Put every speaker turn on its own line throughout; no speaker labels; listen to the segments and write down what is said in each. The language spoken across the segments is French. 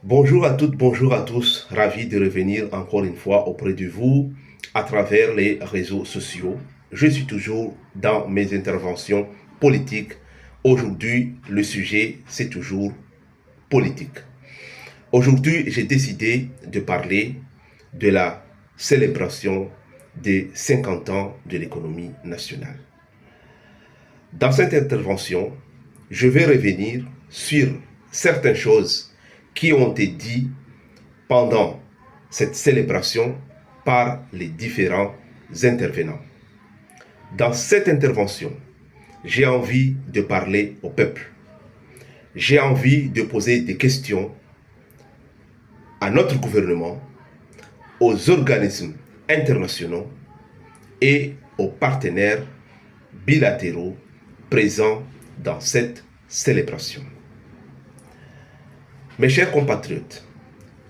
Bonjour à toutes, bonjour à tous. Ravi de revenir encore une fois auprès de vous à travers les réseaux sociaux. Je suis toujours dans mes interventions politiques. Aujourd'hui, le sujet, c'est toujours politique. Aujourd'hui, j'ai décidé de parler de la célébration des 50 ans de l'économie nationale. Dans cette intervention, je vais revenir sur certaines choses qui ont été dites pendant cette célébration par les différents intervenants. Dans cette intervention, j'ai envie de parler au peuple. J'ai envie de poser des questions à notre gouvernement, aux organismes internationaux et aux partenaires bilatéraux présents dans cette célébration. Mes chers compatriotes,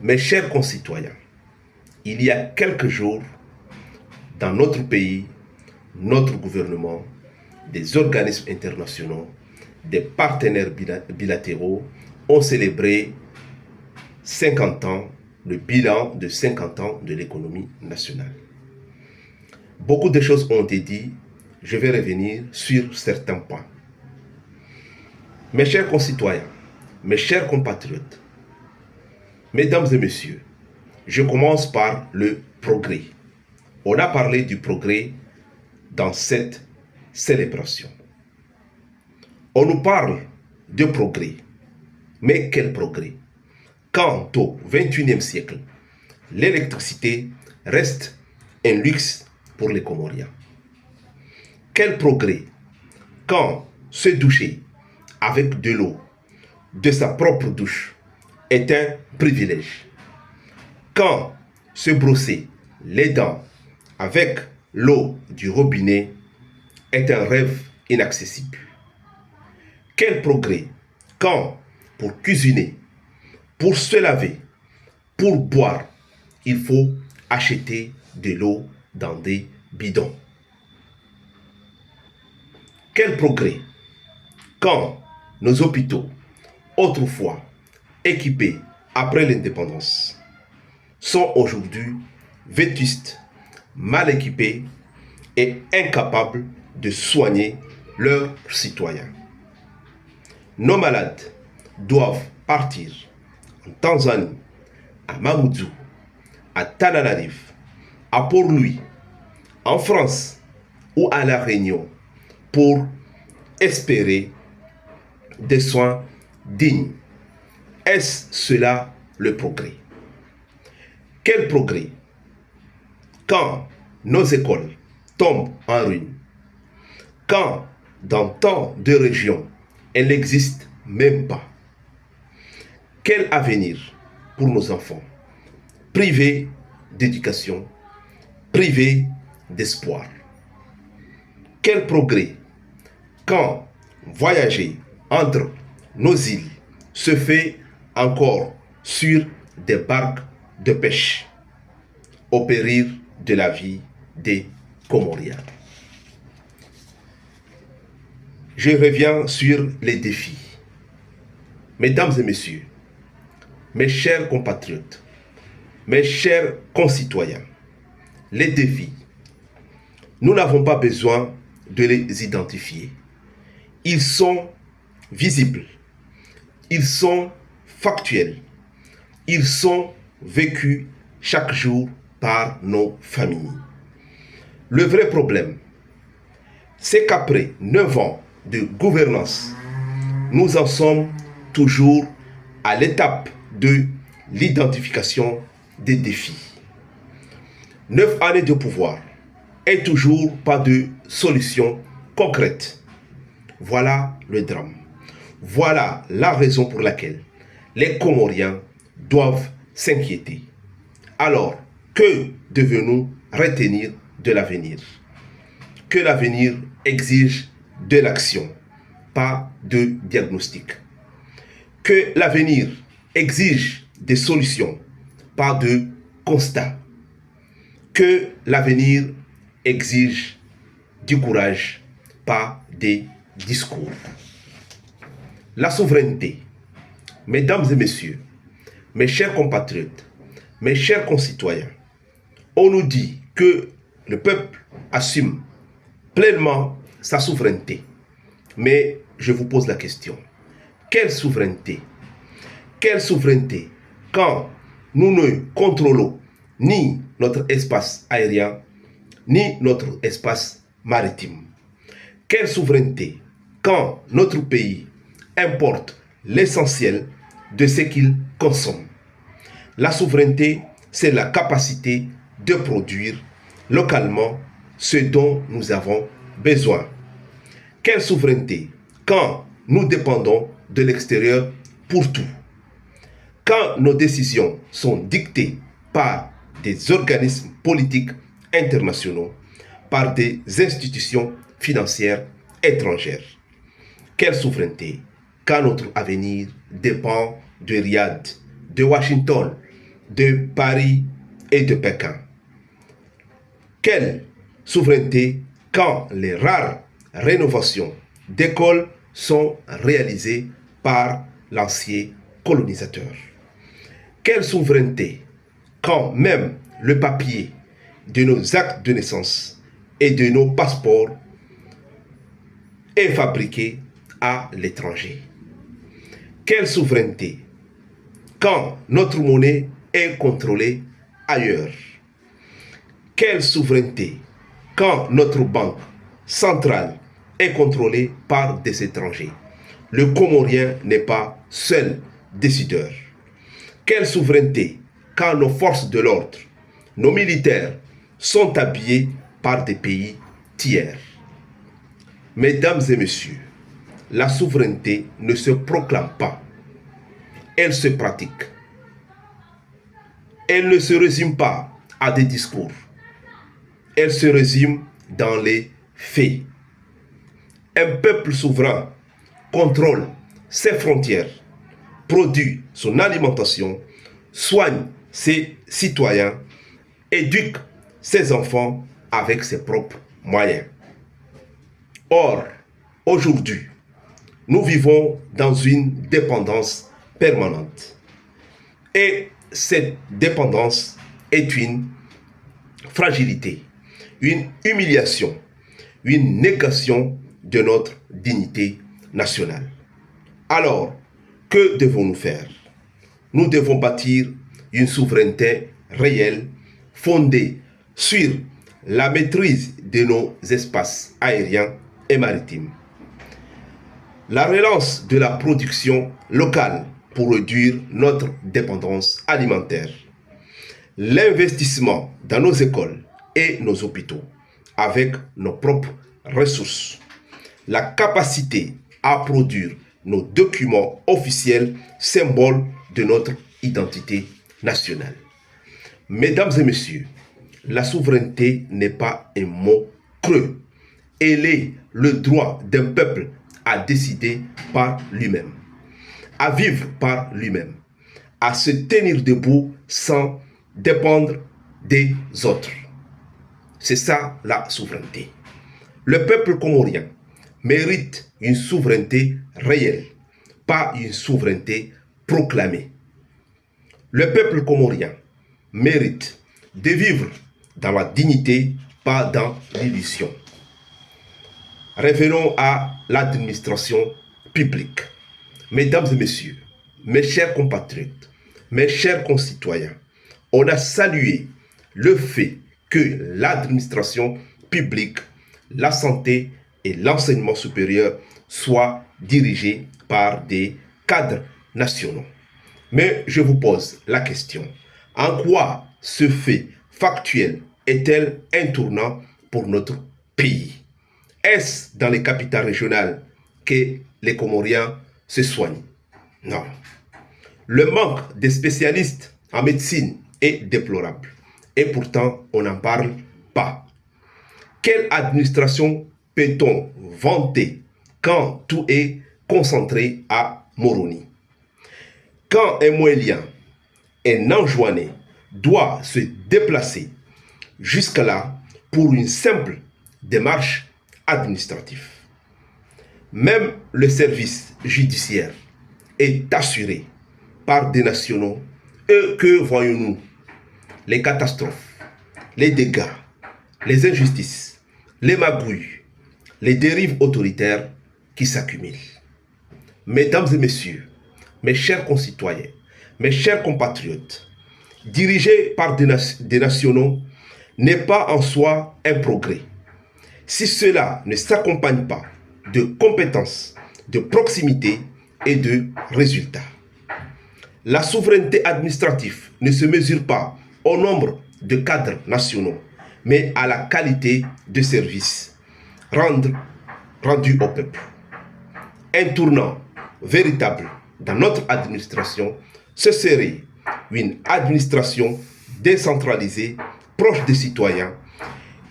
mes chers concitoyens, il y a quelques jours, dans notre pays, notre gouvernement, des organismes internationaux, des partenaires bilatéraux ont célébré 50 ans, le bilan de 50 ans de l'économie nationale. Beaucoup de choses ont été dites, je vais revenir sur certains points. Mes chers concitoyens, mes chers compatriotes, mesdames et messieurs, je commence par le progrès. On a parlé du progrès dans cette célébration. On nous parle de progrès. Mais quel progrès? Quand au XXIe siècle, l'électricité reste un luxe pour les Comoriens. Quel progrès quand se doucher avec de l'eau de sa propre douche est un privilège. Quand se brosser les dents avec l'eau du robinet est un rêve inaccessible. Quel progrès quand pour cuisiner, pour se laver, pour boire, il faut acheter de l'eau dans des bidons. Quel progrès quand nos hôpitaux, autrefois équipés après l'indépendance, sont aujourd'hui vétustes, mal équipés et incapables de soigner leurs citoyens. Nos malades doivent partir en Tanzanie, à Mamoudzou, à Tananarive, à Port-Louis, en France ou à La Réunion pour espérer des soins dignes. Est-ce cela le progrès? Quel progrès quand nos écoles tombent en ruine, quand dans tant de régions elles n'existent même pas? Quel avenir pour nos enfants, privés d'éducation, privés d'espoir? Quel progrès quand voyager entre nos îles se fait encore sur des barques de pêche, au péril de la vie des Comoriens. Je reviens sur les défis. Mesdames et messieurs, mes chers compatriotes, mes chers concitoyens, les défis, nous n'avons pas besoin de les identifier. Ils sont visibles, ils sont factuels, ils sont vécus chaque jour par nos familles. Le vrai problème, c'est qu'après 9 ans de gouvernance, nous en sommes toujours à l'étape de l'identification des défis. 9 années de pouvoir et toujours pas de solution concrète. Voilà le drame. Voilà la raison pour laquelle les Comoriens doivent s'inquiéter. Alors, que devons-nous retenir de l'avenir? Que l'avenir exige de l'action, pas de diagnostic. Que l'avenir exige des solutions, pas de constat. Que l'avenir exige du courage, pas des discours. La souveraineté. Mesdames et messieurs, mes chers compatriotes, mes chers concitoyens, on nous dit que le peuple assume pleinement sa souveraineté. Mais je vous pose la question, quelle souveraineté? Quelle souveraineté quand nous ne contrôlons ni notre espace aérien, ni notre espace maritime? Quelle souveraineté quand notre pays importe l'essentiel de ce qu'il consomme? La souveraineté, c'est la capacité de produire localement ce dont nous avons besoin. Quelle souveraineté quand nous dépendons de l'extérieur pour tout? Quand nos décisions sont dictées par des organismes politiques internationaux, par des institutions financières étrangères. Quelle souveraineté quand notre avenir dépend de Riyad, de Washington, de Paris et de Pékin. Quelle souveraineté quand les rares rénovations d'écoles sont réalisées par l'ancien colonisateur. Quelle souveraineté quand même le papier de nos actes de naissance et de nos passeports est fabriqué à l'étranger. Quelle souveraineté quand notre monnaie est contrôlée ailleurs. Quelle souveraineté quand notre banque centrale est contrôlée par des étrangers. Le Comorien n'est pas seul décideur. Quelle souveraineté quand nos forces de l'ordre, nos militaires sont habillés par des pays tiers. Mesdames et messieurs, la souveraineté ne se proclame pas, elle se pratique. Elle ne se résume pas à des discours, elle se résume dans les faits. Un peuple souverain contrôle ses frontières, produit son alimentation, soigne ses citoyens, éduque ses enfants avec ses propres moyens. Or, aujourd'hui, nous vivons dans une dépendance permanente. Et cette dépendance est une fragilité, une humiliation, une négation de notre dignité nationale. Alors, que devons-nous faire? Nous devons bâtir une souveraineté réelle fondée sur la maîtrise de nos espaces aériens et maritimes. La relance de la production locale pour réduire notre dépendance alimentaire. L'investissement dans nos écoles et nos hôpitaux avec nos propres ressources. La capacité à produire nos documents officiels, symboles de notre identité nationale. Mesdames et messieurs, la souveraineté n'est pas un mot creux. Elle est le droit d'un peuple à décider par lui-même, à vivre par lui-même, à se tenir debout sans dépendre des autres. C'est ça la souveraineté. Le peuple comorien mérite une souveraineté réelle, pas une souveraineté proclamée. Le peuple comorien mérite de vivre dans la dignité, pas dans l'illusion. Revenons à l'administration publique. Mesdames et messieurs, mes chers compatriotes, mes chers concitoyens, on a salué le fait que l'administration publique, la santé et l'enseignement supérieur soient dirigés par des cadres nationaux. Mais je vous pose la question, en quoi ce fait factuel est-elle un tournant pour notre pays? Est-ce dans les capitales régionales que les Comoriens se soignent? Non. Le manque de spécialistes en médecine est déplorable. Et pourtant, on n'en parle pas. Quelle administration peut-on vanter quand tout est concentré à Moroni? Quand un Moélien, un Anjouanais, doit se déplacer jusqu'à là pour une simple démarche administrative. Même le service judiciaire est assuré par des nationaux Et que voyons-nous? Les catastrophes, les dégâts, les injustices, les magouilles, les dérives autoritaires qui s'accumulent. Mesdames et messieurs, mes chers concitoyens, mes chers compatriotes, diriger par des nationaux n'est pas en soi un progrès. Si cela ne s'accompagne pas de compétences, de proximité et de résultats. La souveraineté administrative ne se mesure pas au nombre de cadres nationaux, mais à la qualité de services rendus au peuple. Un tournant véritable dans notre administration, ce serait une administration décentralisée, proche des citoyens,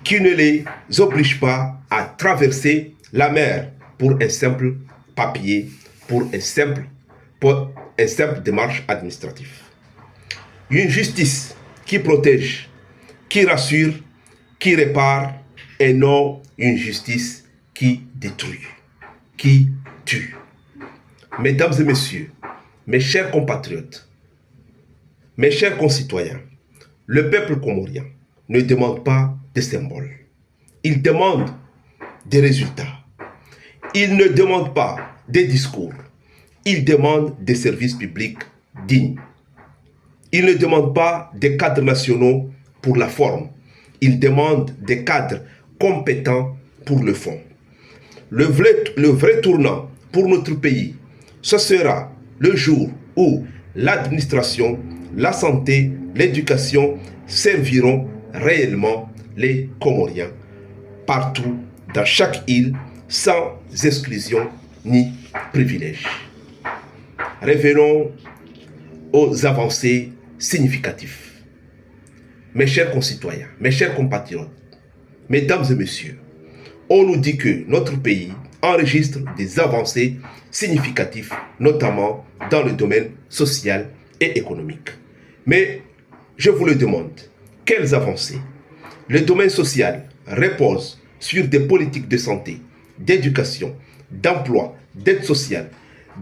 qui ne les oblige pas à traverser la mer pour un simple papier, pour un simple démarche administrative. Une justice qui protège, qui rassure, qui répare, et non une justice qui détruit, qui tue. Mesdames et messieurs, mes chers compatriotes, mes chers concitoyens, le peuple comorien ne demande pas des symboles. Il demande des résultats. Il ne demande pas des discours. Il demande des services publics dignes. Il ne demande pas des cadres nationaux pour la forme. Il demande des cadres compétents pour le fond. Le vrai tournant pour notre pays, ce sera le jour où l'administration, la santé, l'éducation serviront réellement les Comoriens partout, dans chaque île, sans exclusion ni privilège. Revenons aux avancées significatives. Mes chers concitoyens, mes chers compatriotes, mesdames et messieurs, on nous dit que notre pays enregistre des avancées significatives, notamment dans le domaine social et économique. Mais je vous le demande, quelles avancées? Le domaine social repose sur des politiques de santé, d'éducation, d'emploi, d'aide sociale,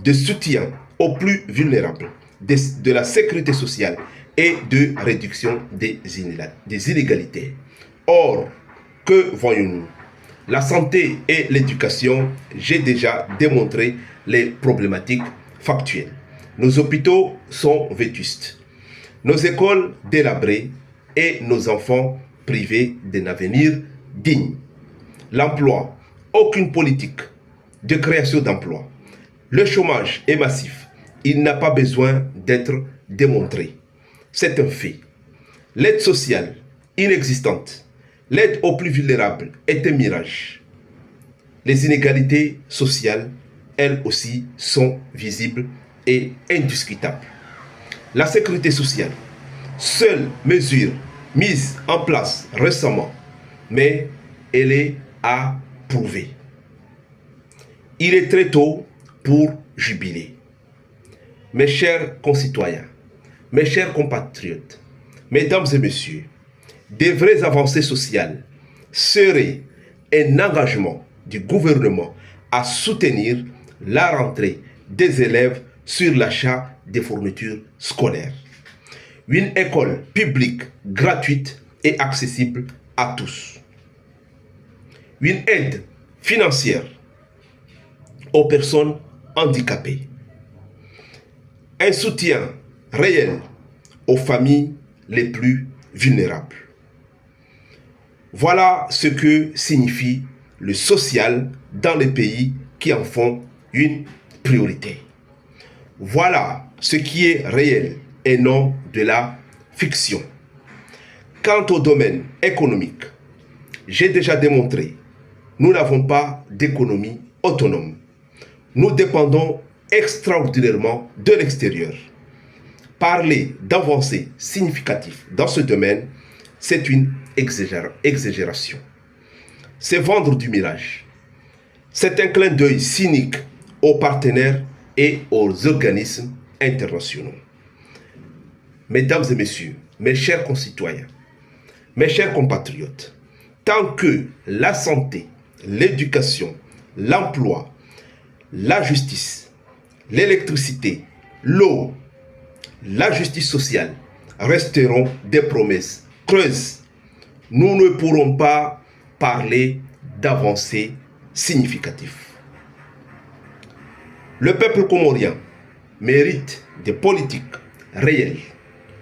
de soutien aux plus vulnérables, de la sécurité sociale et de réduction des inégalités. Or, que voyons-nous? La santé et l'éducation, j'ai déjà démontré les problématiques factuelles. Nos hôpitaux sont vétustes, nos écoles délabrées et nos enfants privés d'un avenir digne. L'emploi, aucune politique de création d'emplois. Le chômage est massif, il n'a pas besoin d'être démontré. C'est un fait. L'aide sociale, inexistante. L'aide aux plus vulnérables est un mirage. Les inégalités sociales, elles aussi, sont visibles et indiscutables. La sécurité sociale, seule mesure mise en place récemment, mais elle est à prouver. Il est très tôt pour jubiler. Mes chers concitoyens, mes chers compatriotes, mesdames et messieurs, des vraies avancées sociales seraient un engagement du gouvernement à soutenir la rentrée des élèves sur l'achat des fournitures scolaires. Une école publique gratuite et accessible à tous. Une aide financière aux personnes handicapées. Un soutien réel aux familles les plus vulnérables. Voilà ce que signifie le social dans les pays qui en font une priorité. Voilà ce qui est réel et non de la fiction. Quant au domaine économique, j'ai déjà démontré, nous n'avons pas d'économie autonome. Nous dépendons extraordinairement de l'extérieur. Parler d'avancées significatives dans ce domaine, c'est une exagération. C'est vendre du mirage. C'est un clin d'œil cynique aux partenaires et aux organismes internationaux. Mesdames et messieurs, mes chers concitoyens, mes chers compatriotes, tant que la santé, l'éducation, l'emploi, la justice, l'électricité, l'eau, la justice sociale resteront des promesses creuses. Nous ne pourrons pas parler d'avancées significatives. Le peuple comorien mérite des politiques réelles,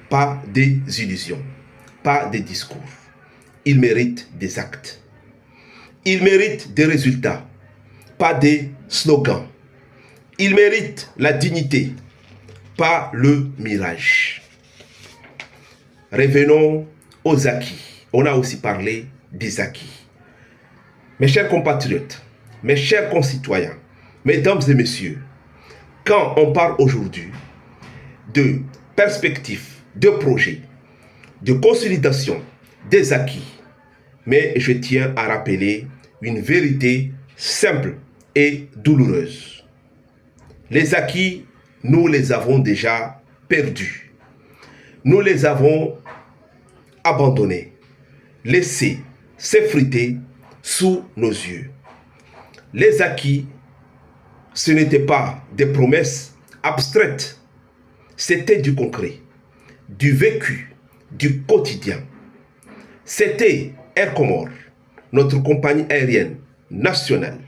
pas des illusions, pas des discours. Il mérite des actes. Il mérite des résultats, pas des slogans. Il mérite la dignité, pas le mirage. Revenons aux acquis. On a aussi parlé des acquis. Mes chers compatriotes, mes chers concitoyens, mesdames et messieurs, quand on parle aujourd'hui de perspectives, de projets, de consolidation des acquis, mais je tiens à rappeler une vérité simple et douloureuse. Les acquis, nous les avons déjà perdus. Nous les avons abandonnés, laissés s'effriter sous nos yeux. Les acquis, ce n'étaient pas des promesses abstraites, c'était du concret, du vécu, du quotidien. C'était Air Comores, notre compagnie aérienne nationale,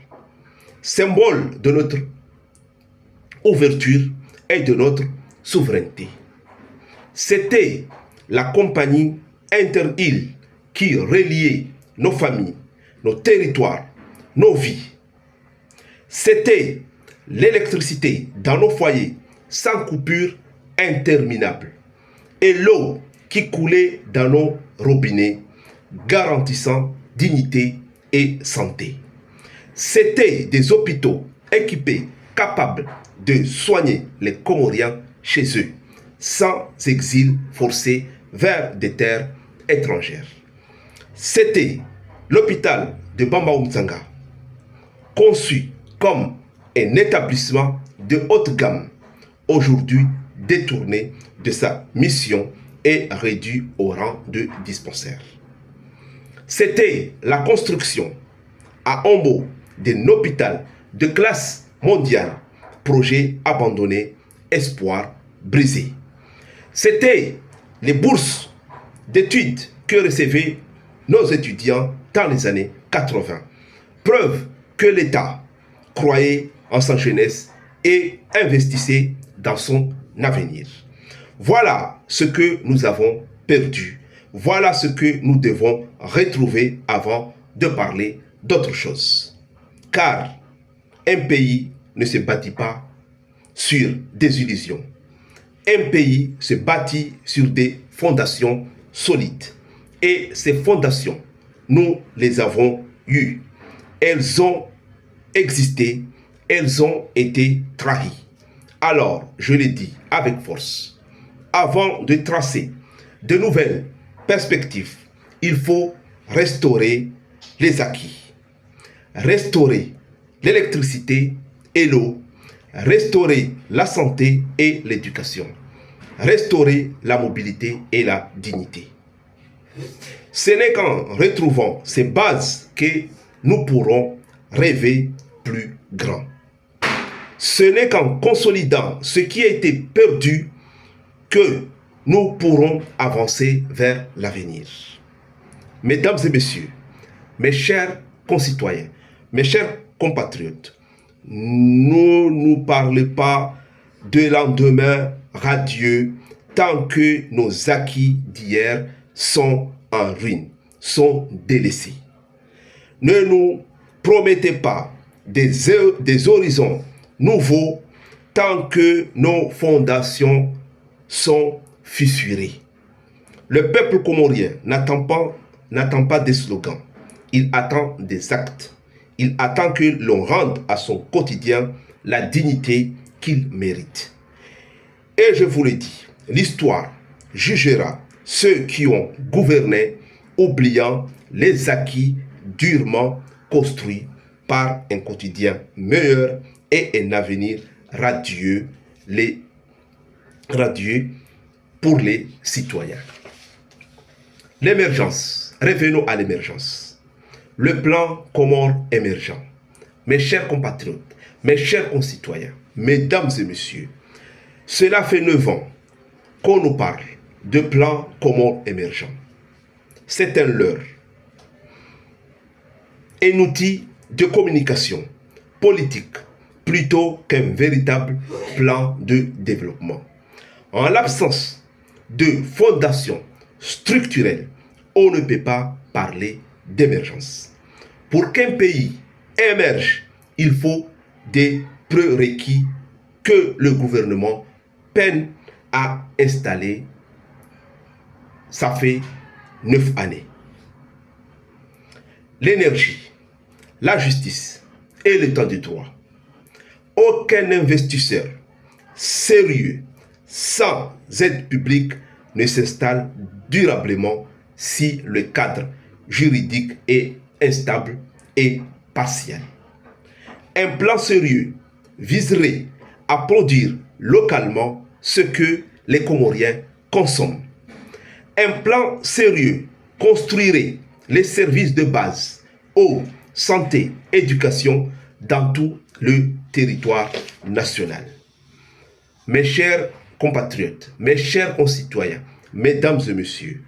symbole de notre ouverture et de notre souveraineté. C'était la compagnie inter-île qui reliait nos familles, nos territoires, nos vies. C'était l'électricité dans nos foyers sans coupure interminable et l'eau qui coulait dans nos robinets garantissant dignité et santé. C'était des hôpitaux équipés, capables de soigner les Comoriens chez eux, sans exil forcé vers des terres étrangères. C'était l'hôpital de Bamba-Umtsanga, conçu comme un établissement de haute gamme, aujourd'hui détourné de sa mission et réduit au rang de dispensaire. C'était la construction à Ombo d'un hôpital de classe mondiale, projet abandonné, espoir brisé. C'était les bourses d'études que recevaient nos étudiants dans les années 80. Preuve que l'État croyait en sa jeunesse et investissait dans son avenir. Voilà ce que nous avons perdu. Voilà ce que nous devons retrouver avant de parler d'autre chose. Car un pays ne se bâtit pas sur des illusions. Un pays se bâtit sur des fondations solides. Et ces fondations, nous les avons eues. Elles ont existé, elles ont été trahies. Alors, je l'ai dit avec force, avant de tracer de nouvelles perspectives, il faut restaurer les acquis, restaurer l'électricité et l'eau, restaurer la santé et l'éducation, restaurer la mobilité et la dignité. Ce n'est qu'en retrouvant ces bases que nous pourrons rêver plus grand. Ce n'est qu'en consolidant ce qui a été perdu que nous pourrons avancer vers l'avenir. Mesdames et messieurs, mes chers concitoyens, mes chers compatriotes, ne nous parlez pas de lendemain radieux tant que nos acquis d'hier sont en ruine, sont délaissés. Ne nous promettez pas des horizons nouveaux tant que nos fondations sont fissurées. Le peuple comorien n'attend pas des slogans, il attend des actes. Il attend que l'on rende à son quotidien la dignité qu'il mérite. Et je vous le dis, l'histoire jugera ceux qui ont gouverné, oubliant les acquis durement construits par un quotidien meilleur et un avenir radieux pour les citoyens. L'émergence, revenons à l'émergence. Le plan Comores émergent. Mes chers compatriotes, mes chers concitoyens, mesdames et messieurs, cela fait 9 ans qu'on nous parle de plan commun émergent. C'est un leurre, un outil de communication politique plutôt qu'un véritable plan de développement. En l'absence de fondation structurelle, on ne peut pas parler d'émergence. Pour qu'un pays émerge, il faut des prérequis que le gouvernement peine à installer. Ça fait 9 années. L'énergie, la justice et l'état de droit. Aucun investisseur sérieux sans aide publique ne s'installe durablement si le cadre juridique est instable et partiel. Un plan sérieux viserait à produire localement ce que les Comoriens consomment. Un plan sérieux construirait les services de base, eau, santé, éducation dans tout le territoire national. Mes chers compatriotes, mes chers concitoyens, mesdames et messieurs,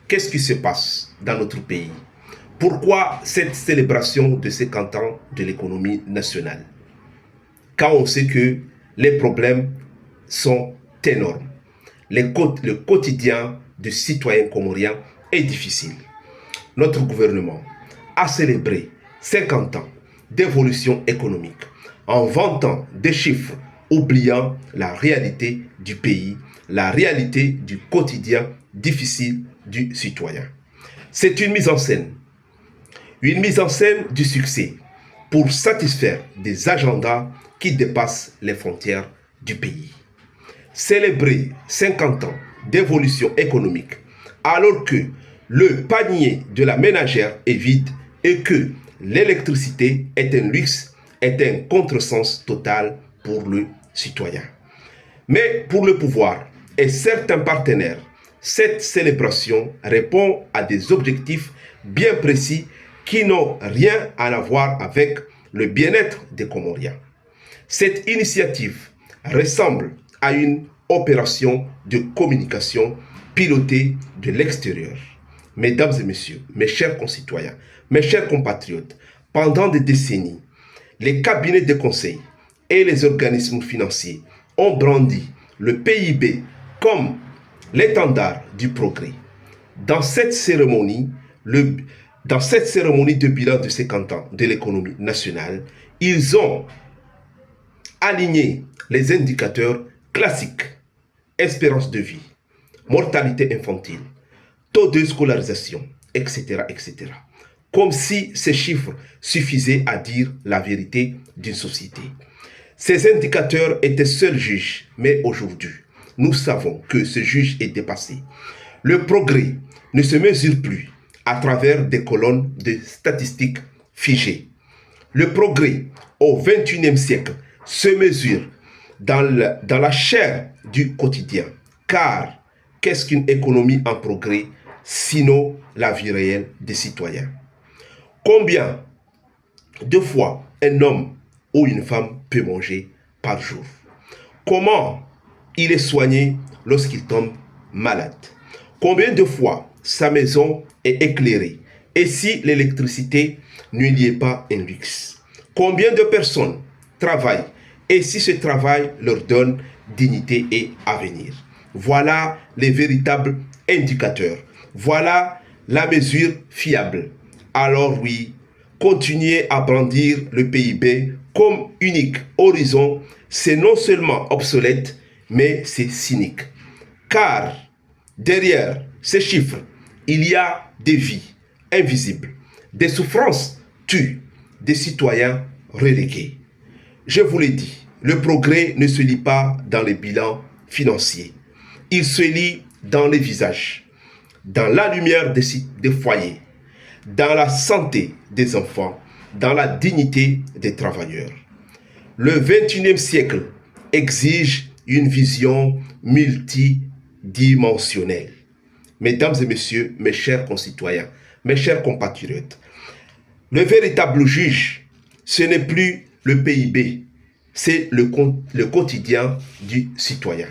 qu'est-ce qui se passe dans notre pays? Pourquoi cette célébration de 50 ans de l'économie nationale? Quand on sait que les problèmes sont énormes. Le quotidien du citoyen comorien est difficile. Notre gouvernement a célébré 50 ans d'évolution économique en vantant des chiffres, oubliant la réalité du pays, la réalité du quotidien difficile du citoyen. C'est une mise en scène du succès pour satisfaire des agendas qui dépassent les frontières du pays. Célébrer 50 ans d'évolution économique alors que le panier de la ménagère est vide et que l'électricité est un luxe est un contresens total pour le citoyen. Mais pour le pouvoir et certains partenaires, cette célébration répond à des objectifs bien précis qui n'ont rien à voir avec le bien-être des Comoriens. Cette initiative ressemble à une opération de communication pilotée de l'extérieur. Mesdames et messieurs, mes chers concitoyens, mes chers compatriotes, pendant des décennies, les cabinets de conseil et les organismes financiers ont brandi le PIB comme l'étendard du progrès. Dans cette cérémonie de bilan de 50 ans de l'économie nationale, ils ont aligné les indicateurs classiques: espérance de vie, mortalité infantile, taux de scolarisation, etc., etc. Comme si ces chiffres suffisaient à dire la vérité d'une société. Ces indicateurs étaient seuls juges, mais aujourd'hui, nous savons que ce juge est dépassé. Le progrès ne se mesure plus à travers des colonnes de statistiques figées. Le progrès au XXIe siècle se mesure dans la chair du quotidien. Car qu'est-ce qu'une économie en progrès, sinon la vie réelle des citoyens? Combien de fois un homme ou une femme peut manger par jour? Comment il est soigné lorsqu'il tombe malade? Combien de fois sa maison est éclairée? Et si l'électricité ne lui est pas un luxe? Combien de personnes travaillent? Et si ce travail leur donne dignité et avenir? Voilà les véritables indicateurs. Voilà la mesure fiable. Alors oui, continuer à brandir le PIB comme unique horizon, c'est non seulement obsolète, mais c'est cynique. Car derrière ces chiffres, il y a des vies invisibles, des souffrances tues, des citoyens relégués. Je vous l'ai dit, le progrès ne se lit pas dans les bilans financiers. Il se lit dans les visages, dans la lumière des foyers, dans la santé des enfants, dans la dignité des travailleurs. Le XXIe siècle exige une vision multidimensionnelle. Mesdames et messieurs, mes chers concitoyens, mes chers compatriotes, le véritable juge, ce n'est plus le PIB, c'est le quotidien du citoyen.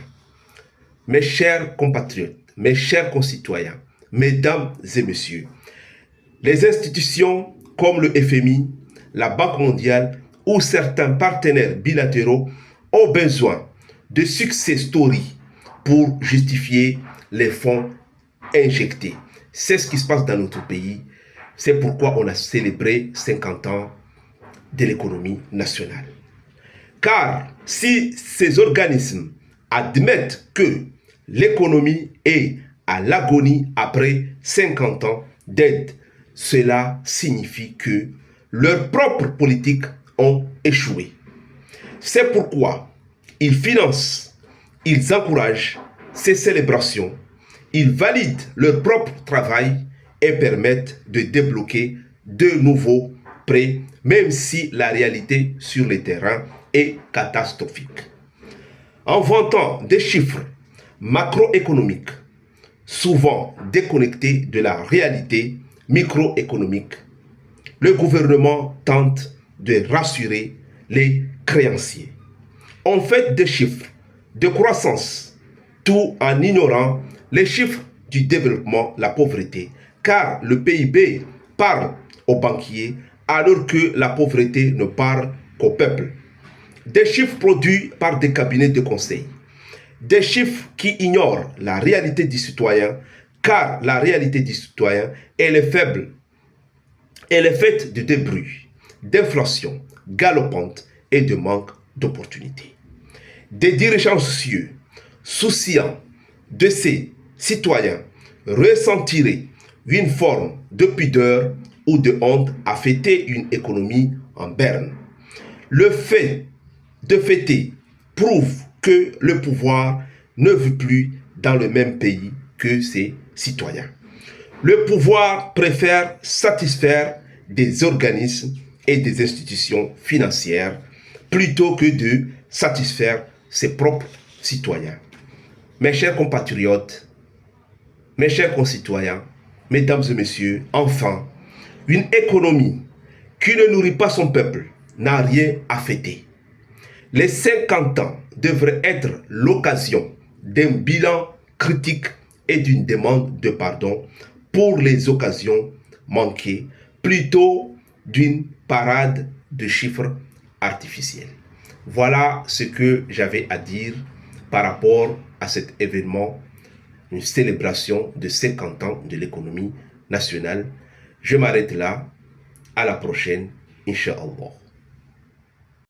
Mes chers compatriotes, mes chers concitoyens, mesdames et messieurs, les institutions comme le FMI, la Banque mondiale ou certains partenaires bilatéraux ont besoin de success stories pour justifier les fonds injectés. C'est ce qui se passe dans notre pays. C'est pourquoi on a célébré 50 ans de l'économie nationale. Car si ces organismes admettent que l'économie est à l'agonie après 50 ans d'aide, cela signifie que leurs propres politiques ont échoué. C'est pourquoi ils financent, ils encouragent ces célébrations, ils valident leur propre travail et permettent de débloquer de nouveaux prêts, même si la réalité sur le terrain est catastrophique. En vantant des chiffres macroéconomiques, souvent déconnectés de la réalité microéconomique, le gouvernement tente de rassurer les créanciers. On fait des chiffres de croissance, tout en ignorant les chiffres du développement, la pauvreté, car le PIB parle aux banquiers alors que la pauvreté ne parle qu'au peuple. Des chiffres produits par des cabinets de conseil. Des chiffres qui ignorent la réalité du citoyen, car la réalité du citoyen, elle est faible. Elle est faite de débris, d'inflation galopante et de manque d'opportunités. Des dirigeants souciants de ces citoyens ressentiraient une forme de pudeur ou de honte à fêter une économie en berne. Le fait de fêter prouve que le pouvoir ne vit plus dans le même pays que ses citoyens. Le pouvoir préfère satisfaire des organismes et des institutions financières plutôt que de satisfaire ses propres citoyens. Mes chers compatriotes, mes chers concitoyens, mesdames et messieurs, enfin, une économie qui ne nourrit pas son peuple n'a rien à fêter. Les 50 ans devraient être l'occasion d'un bilan critique et d'une demande de pardon pour les occasions manquées, plutôt d'une parade de chiffres artificiels. Voilà ce que j'avais à dire par rapport à cet événement, une célébration de 50 ans de l'économie nationale. Je m'arrête là. À la prochaine, Inch'Allah.